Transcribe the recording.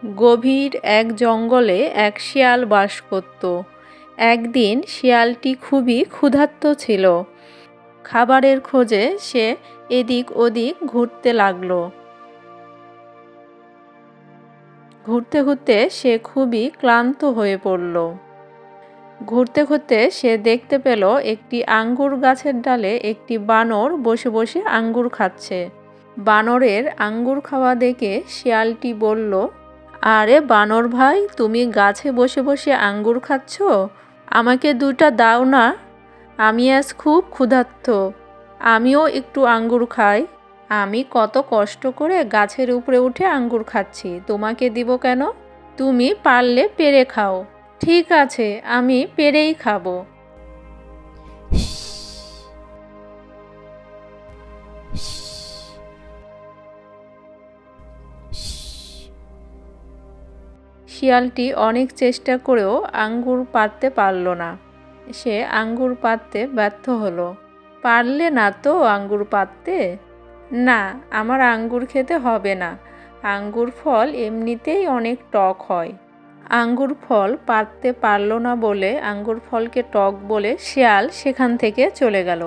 গভীর এক জঙ্গলে এক শিয়াল বাস করত। একদিন শিয়ালটি খুবই ক্ষুধার্ত ছিল। খাবারের খোঁজে সে এদিক ওদিক ঘুরতে লাগলো। ঘুরতে ঘুরতে সে খুবই ক্লান্ত হয়ে পড়ল। ঘুরতে ঘুরতে সে দেখতে পেল একটি আঙ্গুর গাছের ডালে একটি বানর বসে বসে আঙ্গুর খাচ্ছে। বানরের আঙ্গুর খাওয়া দেখে শিয়ালটি বলল, আরে বানর ভাই, তুমি গাছে বসে বসে আঙ্গুর খাচ্ছ? আমাকে দুইটা দাও না, আমি আজ খুব ক্ষুধার্ত, আমিও একটু আঙ্গুর খাই। আমি কত কষ্ট করে গাছের উপরে উঠে আঙ্গুর খাচ্ছি, তোমাকে দিব কেন? তুমি পারলে পেড়ে খাও। ঠিক আছে, আমি পেড়েই খাবো। শিয়ালটি অনেক চেষ্টা করেও আঙ্গুর পাড়তে পারল না। সে আঙ্গুর পাড়তে ব্যর্থ হলো। পারলে না তো আঙ্গুর পাড়তে? না, আমার আঙ্গুর খেতে হবে না, আঙ্গুর ফল এমনিতেই অনেক টক হয়। আঙ্গুর ফল পাড়তে পারল না বলে আঙ্গুর ফলকে টক বলে শিয়াল সেখান থেকে চলে গেল।